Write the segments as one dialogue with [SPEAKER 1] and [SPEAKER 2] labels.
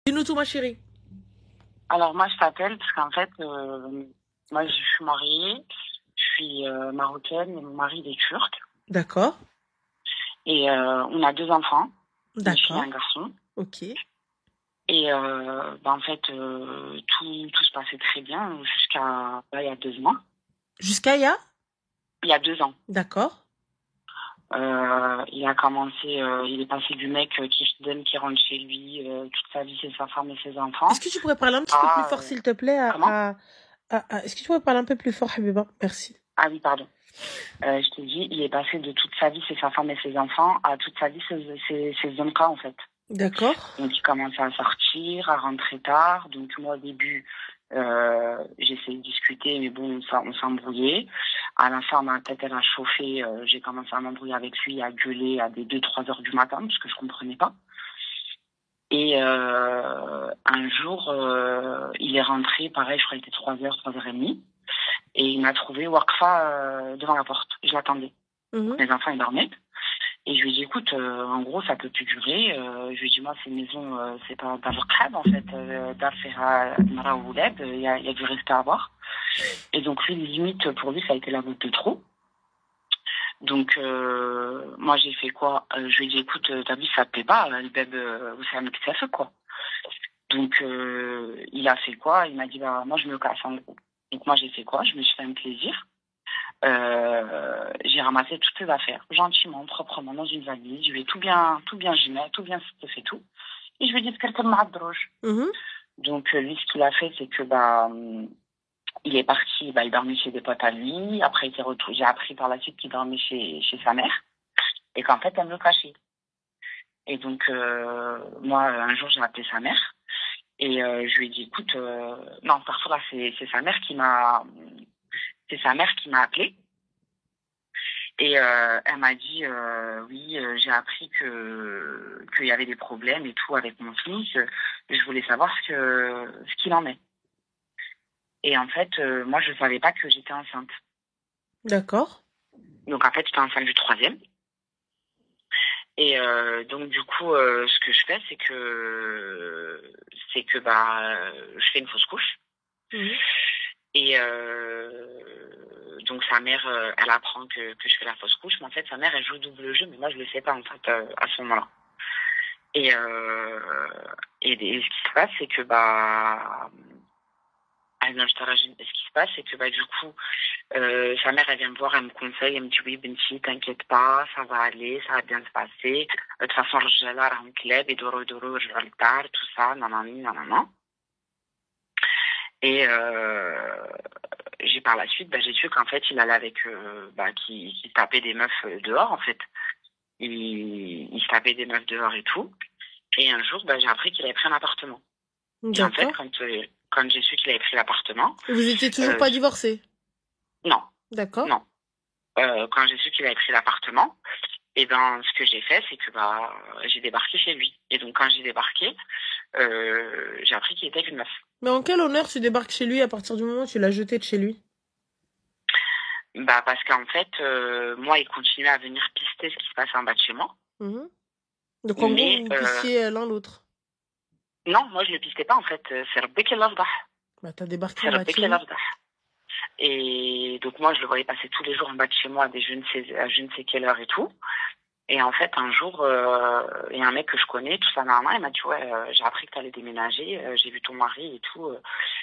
[SPEAKER 1] Dis-nous tout, ma chérie.
[SPEAKER 2] Alors moi je t'appelle parce qu'en fait moi je suis mariée, je suis marocaine et mon mari il est turc
[SPEAKER 1] D'accord.
[SPEAKER 2] et on a deux enfants, une fille et un
[SPEAKER 1] D'accord.
[SPEAKER 2] garçon
[SPEAKER 1] Ok.
[SPEAKER 2] et en fait tout se passait très bien jusqu'à il y a 2 ans.
[SPEAKER 1] Jusqu'à ya?
[SPEAKER 2] Il y a 2 ans.
[SPEAKER 1] D'accord.
[SPEAKER 2] Il a commencé, il est passé du mec qui se donne, qui rentre chez lui toute sa vie, c'est sa femme et ses
[SPEAKER 1] Est-ce
[SPEAKER 2] enfants.
[SPEAKER 1] que tu pourrais parler un petit peu plus
[SPEAKER 2] Ah,
[SPEAKER 1] fort, s'il te plaît,
[SPEAKER 2] comment?
[SPEAKER 1] Est-ce que tu pourrais parler un peu plus fort, Habiba? Merci.
[SPEAKER 2] Ah oui, pardon. Je te dis, il est passé de toute sa vie, c'est sa femme et ses enfants, à toute sa vie, c'est hommes cas, en fait.
[SPEAKER 1] D'accord.
[SPEAKER 2] Donc, il commençait à sortir, à rentrer tard. Donc, moi, au début, j'essayais de discuter, mais bon, on s'embrouillait. À la fin, ma tête, elle a chauffé. J'ai commencé à m'embrouiller avec lui, à gueuler à des 2, 3 heures du matin, parce que je comprenais pas. Et un jour, il est rentré, pareil, je crois qu'il était 3 heures, 3 heures et demie. Et il m'a trouvé Wakfa devant la porte. Je l'attendais. Donc,
[SPEAKER 1] Mhm.
[SPEAKER 2] mes enfants, ils dormaient. Et je lui ai dit, écoute, en gros, ça peut plus durer. Je lui ai dit, moi, ces maisons, c'est pas d'avoir crème, en fait. D'affaire Mara ou Ouled, il y a du respect à avoir. Et donc, lui, limite, pour lui, ça a été la goutte de trop. Donc, moi, j'ai fait quoi? Je lui ai dit, écoute, t'as vu, ça te plaît pas, le bébé, vous savez que ça fait quoi? Donc, il a fait quoi? Il m'a dit, bah, moi, je me casse, en gros. Donc, moi, j'ai fait quoi? Je me suis fait un plaisir. J'ai ramassé toutes ses affaires, gentiment, proprement, dans une valise. Je lui ai tout bien gêné, tout bien fait tout. Et je lui ai dit qu'elle m'a droge.
[SPEAKER 1] Mhm.
[SPEAKER 2] Donc, lui, ce qu'il a fait, c'est que, il est parti, il dormait chez des potes à lui. Après, il s'est retrouvé, j'ai appris par la suite qu'il dormait chez sa mère. Et qu'en fait, elle me le cachait. Et donc, moi, un jour, j'ai appelé sa mère. Et je lui ai dit, écoute, non, parfois, là, c'est sa mère c'est sa mère qui m'a appelé. Et elle m'a dit, oui, j'ai appris qu'il y avait des problèmes et tout avec mon fils. Je voulais savoir ce qu'il en est. Et en fait, moi, je savais pas que j'étais enceinte.
[SPEAKER 1] D'accord.
[SPEAKER 2] Donc, en fait, j'étais enceinte du troisième. Et donc, du coup, ce que je fais, c'est que je fais une fausse couche.
[SPEAKER 1] Mhm.
[SPEAKER 2] Et donc, sa mère, elle apprend que je fais la fausse couche. Mais en fait, sa mère, elle joue double jeu. Mais moi, je le sais pas, en fait, à ce moment-là. Et, et ce qui se passe, c'est que non, ce qui se passe, c'est que du coup, sa mère, elle vient me voir, elle me conseille, elle me dit oui, Binti, t'inquiète pas, ça va aller, ça va bien se passer. De toute façon, je là, un club, et doro, doro, je vais le tard, tout ça, non, non, non, non, non. Et j'ai par la suite, j'ai su qu'en fait, il allait avec, qui tapait des meufs dehors, en fait. Il se tapait des meufs dehors et tout. Et un jour, j'ai appris qu'il avait pris un appartement. Et en fait,
[SPEAKER 1] D'accord.
[SPEAKER 2] quand j'ai su qu'il avait pris l'appartement,
[SPEAKER 1] Et vous étiez toujours
[SPEAKER 2] euh,
[SPEAKER 1] pas divorcés?
[SPEAKER 2] non,
[SPEAKER 1] D'accord.
[SPEAKER 2] non. Quand j'ai su qu'il avait pris l'appartement, et ce que j'ai fait, c'est que j'ai débarqué chez lui. Et donc, quand j'ai débarqué, j'ai appris qu'il était avec une meuf.
[SPEAKER 1] Mais en quel honneur tu débarques chez lui à partir du moment où tu l'as jeté de chez lui?
[SPEAKER 2] Parce qu'en fait, moi, il continuait à venir pister ce qui se passait en bas de chez moi.
[SPEAKER 1] Mhm. Donc, en gros,
[SPEAKER 2] Mais
[SPEAKER 1] vous pistiez l'un l'autre.
[SPEAKER 2] non, moi, je le pistais pas, en fait. C'est Rabbi qui l'afdah.
[SPEAKER 1] Bah, t'as débarqué
[SPEAKER 2] C'est
[SPEAKER 1] en bas de
[SPEAKER 2] Rabbi
[SPEAKER 1] chez
[SPEAKER 2] qui
[SPEAKER 1] lui.
[SPEAKER 2] l'afdah. Et donc, moi, je le voyais passer tous les jours en bas de chez moi à je ne sais quelle heure et tout. Et en fait, un jour, il y a un mec que je connais, tout ça, il m'a dit, ouais, j'ai appris que tu allais déménager, j'ai vu ton mari et tout,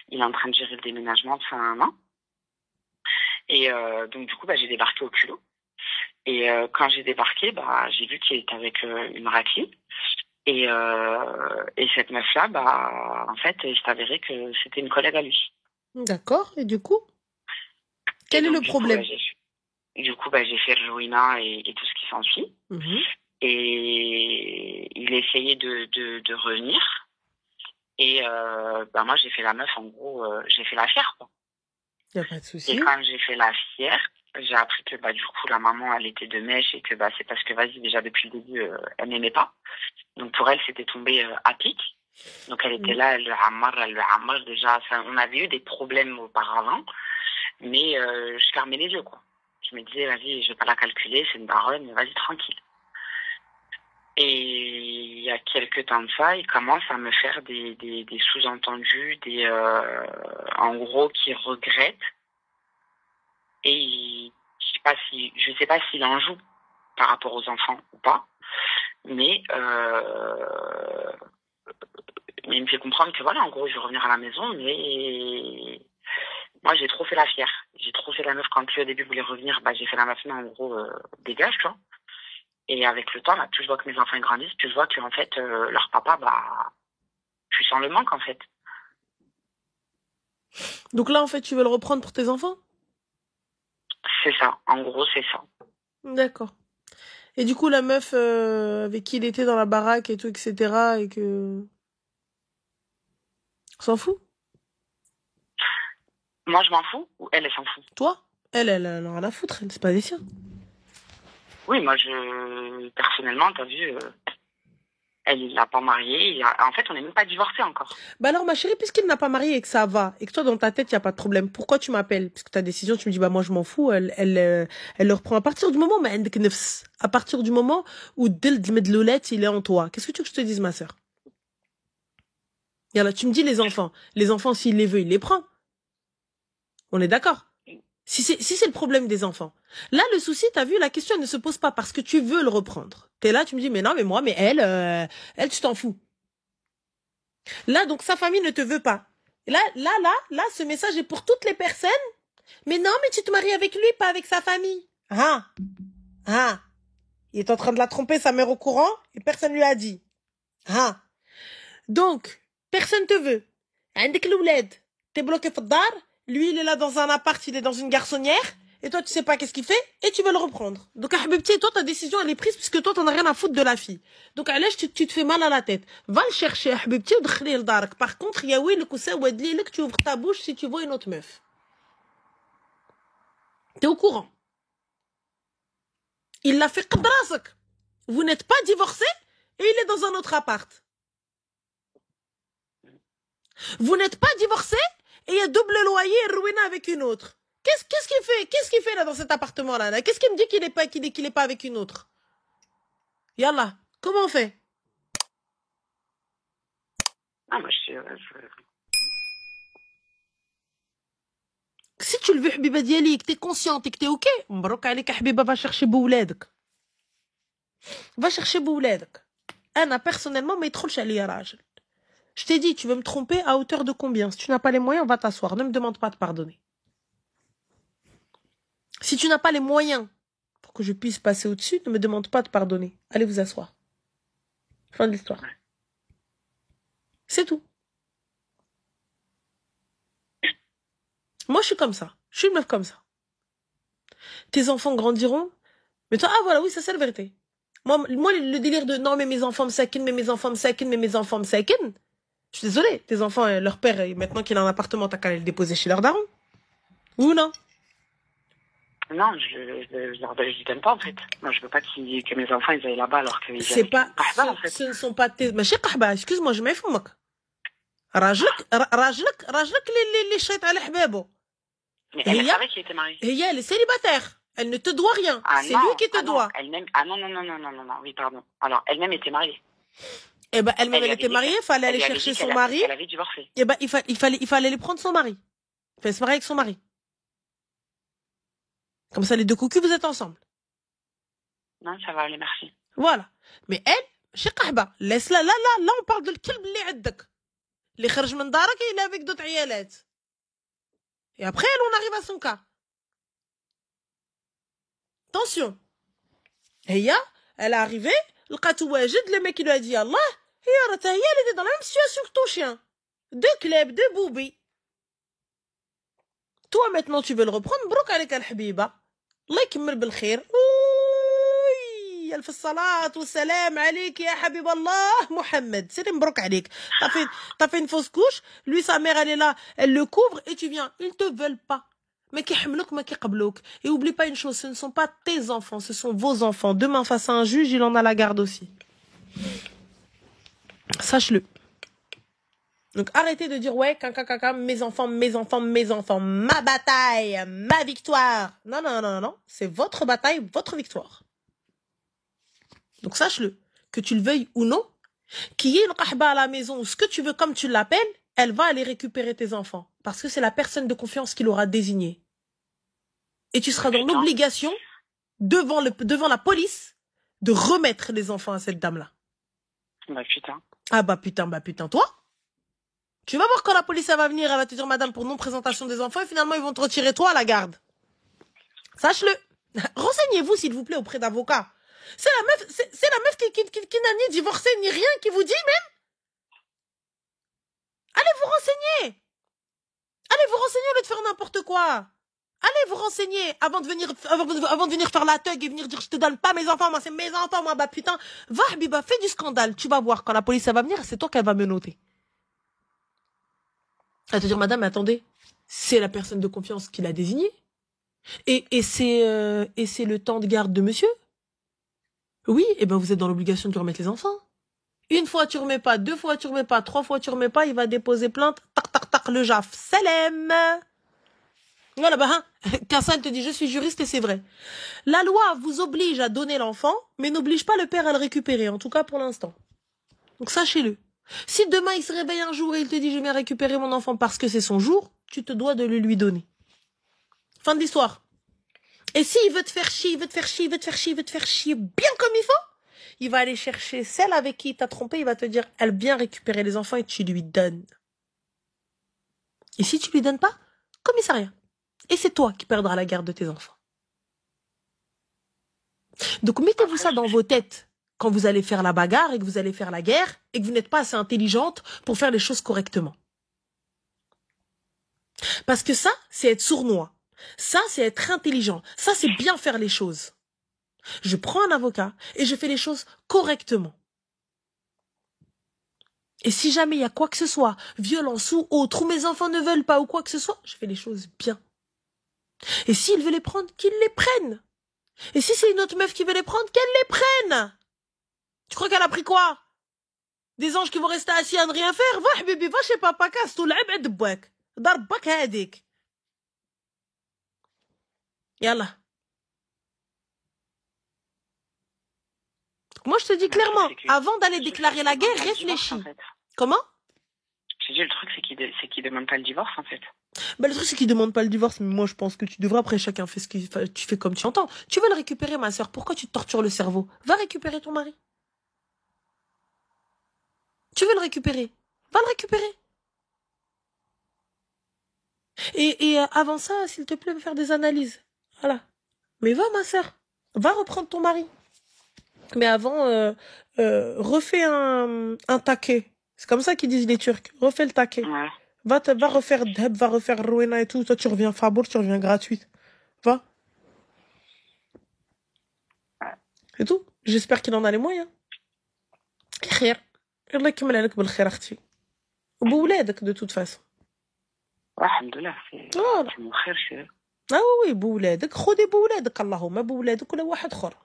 [SPEAKER 2] il est en train de gérer le déménagement, tout ça, Et donc, du coup, j'ai débarqué au culot. Et quand j'ai débarqué, j'ai vu qu'il était avec une raclée. Et cette meuf-là, en fait, il s'est avéré que c'était une collègue à lui.
[SPEAKER 1] D'accord. Et du coup,
[SPEAKER 2] Et
[SPEAKER 1] quel est
[SPEAKER 2] donc,
[SPEAKER 1] le problème?
[SPEAKER 2] j'ai fait le Ruina et tout ce qui s'ensuit.
[SPEAKER 1] Mhm.
[SPEAKER 2] Et il essayait de revenir. Et moi, j'ai fait la meuf, en gros, j'ai fait la fière, quoi.
[SPEAKER 1] Y a pas de
[SPEAKER 2] Et
[SPEAKER 1] souci.
[SPEAKER 2] quand j'ai fait la fière, j'ai appris que du coup, la maman, elle était de mèche et que c'est parce que, vas-y, déjà depuis le début, elle m'aimait pas. Donc pour elle, c'était tombé à pic. Donc elle était
[SPEAKER 1] Mhm.
[SPEAKER 2] là, elle le hammar, déjà. On avait eu des problèmes auparavant, mais je fermais les yeux, quoi. Je me disais, vas-y, je vais pas la calculer, c'est une baronne, mais vas-y, tranquille. Et il y a quelques temps de ça, il commence à me faire des sous-entendus, en gros, qu'il regrette. Et je sais pas s'il en joue par rapport aux enfants ou pas, mais il me fait comprendre que voilà, en gros, je vais revenir à la maison, mais moi, j'ai trop fait la fière. J'ai trop fait la meuf quand lui, au début, voulait revenir. Bah, j'ai fait la meuf, mais en gros, dégage, tu vois. Et avec le temps, là, plus je vois que mes enfants grandissent, plus je vois que, en fait, leur papa, bah, tu sens le manque, en fait.
[SPEAKER 1] Donc là, en fait, tu veux le reprendre pour tes enfants?
[SPEAKER 2] C'est ça. En gros, c'est ça.
[SPEAKER 1] D'accord. Et du coup, la meuf avec qui il était dans la baraque et tout, etc., et que... On s'en fout?
[SPEAKER 2] Moi, je m'en fous, ou elle s'en fout?
[SPEAKER 1] Toi? Elle en a rien à foutre, elle, c'est pas des siens.
[SPEAKER 2] Oui, moi, personnellement, t'as vu, elle l'a pas marié. En fait, on n'est même pas divorcés encore.
[SPEAKER 1] Bah alors, ma chérie, puisqu'il n'a pas marié et que ça va, et que toi, dans ta tête, il n'y a pas de problème, pourquoi tu m'appelles? Parce que ta décision, tu me dis, bah moi, je m'en fous, elle le reprend à partir du moment, mais à partir du moment où Dil Medloulette, il est en toi. Qu'est-ce que tu veux que je te dise, ma sœur? Et là, tu me dis les enfants. Les enfants, s'il les veut, il les prend. On est d'accord? Si c'est le problème des enfants. Là, le souci, t'as vu, la question elle ne se pose pas parce que tu veux le reprendre. T'es là, tu me dis, mais non, mais moi, mais elle, tu t'en fous. Là, donc, sa famille ne te veut pas. Là, ce message est pour toutes les personnes. Mais non, mais tu te maries avec lui, pas avec sa famille. Ah, ah. Il est en train de la tromper, sa mère au courant, et personne lui a dit. Ah. Donc, personne te veut. عندك الولاد. T'es bloqué في الدار. Lui, il est là dans un appart, il est dans une garçonnière. Et toi, tu sais pas qu'est-ce qu'il fait. Et tu veux le reprendre. Donc, Habibti, toi, ta décision, elle est prise puisque toi, t'en as rien à foutre de la fille. Donc, allez, tu te fais mal à la tête. Va le chercher, Habibti, ou d'khli le darak. Par contre, il y a oui, le cousin, ou que tu ouvres ta bouche si tu vois une autre meuf. T'es au courant. Il l'a fait qadrasak. Vous n'êtes pas divorcés et il est dans un autre appart. Vous n'êtes pas divorcés et il y a double loyer et ruina avec une autre. Qu'est-ce qu'il fait? Qu'est-ce qu'il fait là dans cet appartement-là là? Qu'est-ce qu'il me dit qu'il est pas avec une autre? Yallah, comment on fait?
[SPEAKER 2] Ah, moi,
[SPEAKER 1] Si tu le veux, Habiba Diali, que t'es consciente et que t'es ok, مبروك عليك Habiba, va chercher بولادك. Va chercher بولادك. Anna, personnellement, ما يدخلش عليا راجل. Je t'ai dit, tu veux me tromper à hauteur de combien? Si tu n'as pas les moyens, va t'asseoir. Ne me demande pas de pardonner. Si tu n'as pas les moyens pour que je puisse passer au-dessus, ne me demande pas de pardonner. Allez vous asseoir. Fin de l'histoire. C'est tout. Moi, je suis comme ça. Je suis une meuf comme ça. Tes enfants grandiront. Mais toi, ah voilà, oui, ça c'est la vérité. Moi, le délire de non, mais mes enfants me saquinent, mais mes enfants me saquinent, mais mes enfants me saquinent. Je suis désolée. Tes enfants, leur père, maintenant qu'il a un appartement, t'as qu'à aller le déposer chez leur daron. Ou non?
[SPEAKER 2] Non, je t'aime pas, en fait. Moi, je veux pas que mes enfants, ils aillent là-bas alors qu'ils
[SPEAKER 1] C'est pas,
[SPEAKER 2] en fait.
[SPEAKER 1] ce ne sont pas tes, mais excuse-moi, je m'informe. راجلك اللي شيط على حبابه.
[SPEAKER 2] Mais elle savait qu'il était marié.
[SPEAKER 1] Et elle est célibataire. Elle ne te doit rien.
[SPEAKER 2] Ah,
[SPEAKER 1] c'est lui qui te doit.
[SPEAKER 2] Elle-même, non, oui, pardon. Alors, elle-même était mariée.
[SPEAKER 1] Eh ben, elle-même, elle était mariée, fallait aller chercher son mari.
[SPEAKER 2] Elle avait divorcé.
[SPEAKER 1] Eh ben, il fallait aller prendre son mari. Il fallait se marier avec son mari. Comme ça, les deux cocus, vous êtes ensemble.
[SPEAKER 2] Non, ça va aller, merci.
[SPEAKER 1] Voilà. Mais elle, chez Kahba, laisse-la, là, on parle de l'kelb اللي عندك. اللي خرج من دارك, il est avec d'autres عيالات. Et après, on arrive à son cas. Attention. Heya, elle est arrivée, لقات واجد, le mec il lui a dit Allah, elle était dans la même situation que ton chien. Deux clubs, deux boubis. Toi maintenant tu veux le reprendre, مبروك عليك الحبيبة. الله يكمل بالخير. ألف الصلاة والسلام عليك يا حبيب الله Mohamed. C'est مبروك عليك. T'as fait une fausse couche, lui sa mère elle est là, elle le couvre et tu viens. Ils te veulent pas. Mais qui حملوك ما كيقبلوك. Et oublie pas une chose, ce ne sont pas tes enfants, ce sont vos enfants. Demain face à un juge, il en a la garde aussi. Sache-le. Donc arrêtez de dire ouais, mes enfants, ma bataille, ma victoire. Non, c'est votre bataille, votre victoire. Donc sache-le. que tu le veuilles ou non, qui est le kahba à la maison, ou ce que tu veux comme tu l'appelles, elle va aller récupérer tes enfants. Parce que c'est la personne de confiance qui l'aura désigné. Et tu seras dans l'obligation, devant la police, de remettre les enfants à cette dame-là.
[SPEAKER 2] Bah putain.
[SPEAKER 1] Ah bah putain, toi? Tu vas voir quand la police elle va venir, elle va te dire madame pour non-présentation des enfants et finalement ils vont te retirer toi à la garde. Sache-le. Renseignez-vous s'il vous plaît auprès d'avocats. C'est la meuf qui n'a ni divorcé ni rien qui vous dit même. Allez vous renseigner. Allez vous renseigner au lieu de faire n'importe quoi. Allez vous renseigner avant de venir faire la thug et venir dire je te donne pas mes enfants, moi c'est mes enfants, moi bah putain. Va Habiba, fais du scandale. Tu vas voir quand la police elle va venir, c'est toi qu'elle va me noter. Elle va te dire madame, mais attendez, c'est la personne de confiance qui l'a désigné. Et c'est le temps de garde de monsieur. Oui, et ben vous êtes dans l'obligation de lui remettre les enfants. Une fois tu remets pas, deux fois tu remets pas, trois fois tu remets pas, il va déposer plainte, tac, le jaf, salem. Voilà, bah, hein. Kassan te dit, je suis juriste et c'est vrai. La loi vous oblige à donner l'enfant, mais n'oblige pas le père à le récupérer, en tout cas pour l'instant. Donc sachez-le. Si demain il se réveille un jour et il te dit, je viens récupérer mon enfant parce que c'est son jour, tu te dois de le lui donner. Fin de l'histoire. Et s'il veut te faire chier, bien comme il faut, il va aller chercher celle avec qui il t'a trompé, il va te dire, elle vient récupérer les enfants et tu lui donnes. Et si tu lui donnes pas, commissariat. Et c'est toi qui perdras la garde de tes enfants. Donc mettez-vous ça dans vos têtes quand vous allez faire la bagarre et que vous allez faire la guerre et que vous n'êtes pas assez intelligente pour faire les choses correctement. Parce que ça, c'est être sournois. Ça, c'est être intelligent. Ça, c'est bien faire les choses. Je prends un avocat et je fais les choses correctement. Et si jamais il y a quoi que ce soit, violence ou autre, ou mes enfants ne veulent pas ou quoi que ce soit, je fais les choses bien. Et s'il veut les prendre, qu'il les prenne. Et si c'est une autre meuf qui veut les prendre, qu'elle les prenne. Tu crois qu'elle a pris quoi? Des anges qui vont rester assis à ne rien faire? Va, bébé, va chez papa, casse-toi, l'abed bouak. Darbak hadik. Yallah. Moi, je te dis clairement, avant d'aller déclarer la guerre, réfléchis. En fait. Comment?
[SPEAKER 2] J'ai dit, le truc, c'est qu'il demande pas le divorce, en fait.
[SPEAKER 1] Bah, le truc, c'est qu'il demande pas le divorce, mais moi, je pense que tu devrais, après, chacun fait tu fais comme tu entends. Tu veux le récupérer, ma soeur, pourquoi tu te tortures le cerveau? Va récupérer ton mari. Tu veux le récupérer? Va le récupérer. Et avant ça, s'il te plaît, va faire des analyses. Voilà. Mais va, ma soeur, va reprendre ton mari. Mais avant, refais un taquet. C'est comme ça qu'ils disent les Turcs. Refais le taquet.
[SPEAKER 2] Ouais.
[SPEAKER 1] Va refaire Dheb, va refaire Rowena et tout. Toi, tu reviens Fabour, tu reviens gratuite. Va. C'est tout. J'espère qu'il en a les moyens. Khair. Allah يكمل عليك بالخير اختي. وبولادك de toute façon.
[SPEAKER 2] Alhamdoulilah.
[SPEAKER 1] Voilà.
[SPEAKER 2] C'est mon frère, c'est...
[SPEAKER 1] Ah oui, بولادك. خذي بولادك اللهم بولادك ولا واحد اخر.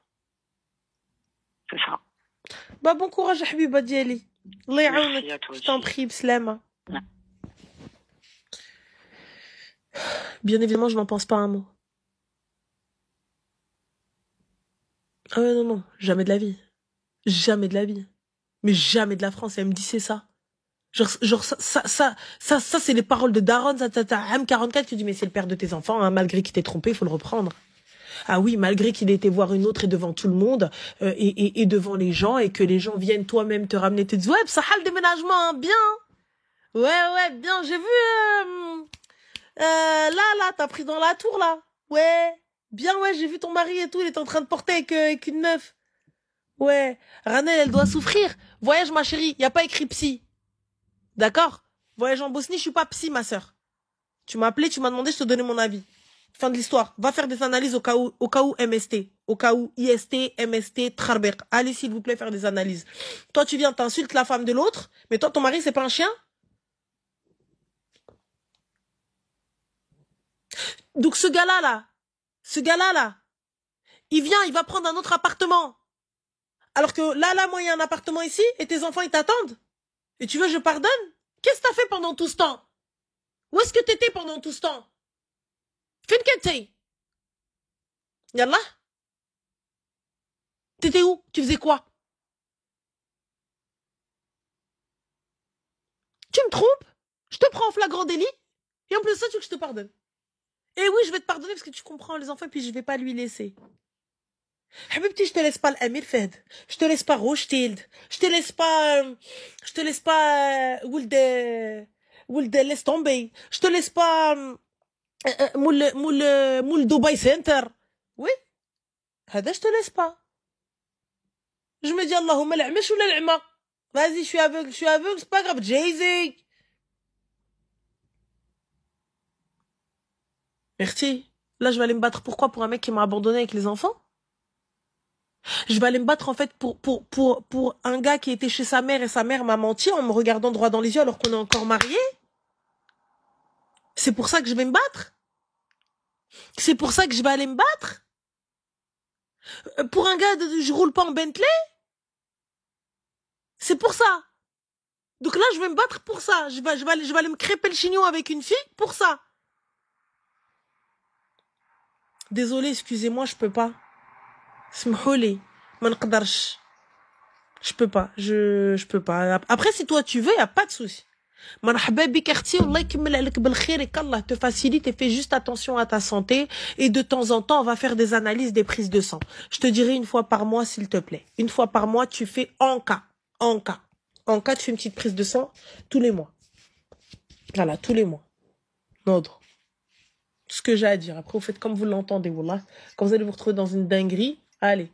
[SPEAKER 2] C'est ça.
[SPEAKER 1] Bah bon courage يا حبيبة ديالي. الله يعاونك. Je t'en prie, بسلامة. Bien évidemment, je n'en pense pas un mot. Ah ouais, non, jamais de la vie. Jamais de la vie. Mais jamais de la France. Elle me dit c'est ça. Genre ça, c'est les paroles de Daron, ça, M44 qui dit mais c'est le père de tes enfants, hein, malgré qu'il t'ait trompé, il faut le reprendre. Ah oui, malgré qu'il ait été voir une autre et devant tout le monde, et devant les gens, et que les gens viennent toi-même te ramener tes ouais, ça a le déménagement, hein, bien. Ouais, bien, j'ai vu, là, t'as pris dans la tour, là. Ouais, bien, ouais, j'ai vu ton mari et tout, il est en train de porter avec une meuf. Ouais, Ranel, elle doit souffrir. Voyage, ma chérie, y a pas écrit psy. D'accord? Voyage en Bosnie, je suis pas psy, ma sœur. Tu m'as appelé, tu m'as demandé, je te donnais mon avis. Fin de l'histoire. Va faire des analyses au cas où MST. Au cas où IST, MST, Trarber. Allez, s'il vous plaît, faire des analyses. Toi, tu viens, t'insultes la femme de l'autre, mais toi, ton mari, c'est pas un chien? Donc, ce gars-là, il vient, il va prendre un autre appartement. Alors que là, moi, il y a un appartement ici, et tes enfants, ils t'attendent. Et tu veux, je pardonne? Qu'est-ce que t'as fait pendant tout ce temps? Où est-ce que t'étais pendant tout ce temps? Fin que Yallah? T'étais où? Tu faisais quoi? Tu me trompes, je te prends en flagrant délit, et en plus de ça, tu veux que je te pardonne. Et oui, je vais te pardonner parce que tu comprends les enfants, et puis je vais pas lui laisser. Habibti, je te laisse pas l'Amir Fed. Je te laisse pas Rothschild. Je te laisse pas, laisse tomber. Je te laisse pas, moule Dubai Center. Oui. هذا je te laisse pas. Je me dis, Allahumma l'a'mash ou l'a'ma. Vas-y, je suis aveugle, c'est pas grave, Jay-Z. Merci. Là, je vais aller me battre. Pourquoi? Pour un mec qui m'a abandonné avec les enfants? Je vais aller me battre, en fait, pour un gars qui était chez sa mère et sa mère m'a menti en me regardant droit dans les yeux alors qu'on est encore mariés? C'est pour ça que je vais me battre? C'est pour ça que je vais aller me battre? Pour un gars, je roule pas en Bentley? C'est pour ça. Donc là, je vais me battre pour ça. Je vais aller me crêper le chignon avec une fille pour ça. Désolé, excusez-moi, je peux pas. Smhouli, ma nqdarch. Je peux pas, je peux pas. Après, si toi tu veux, y a pas de souci. Marhaba bik akhti, Allah yakmel alek bil khair et qu'Allah te facilite et fais juste attention à ta santé. Et de temps en temps, on va faire des analyses, des prises de sang. Je te dirai une fois par mois, s'il te plaît. Une fois par mois, tu fais en cas. En cas. En cas, tu fais une petite prise de sang tous les mois. Voilà, tous les mois. Nodre. Ce que j'ai à dire. Après, vous faites comme vous l'entendez, wallah. Quand vous allez vous retrouver dans une dinguerie, allez.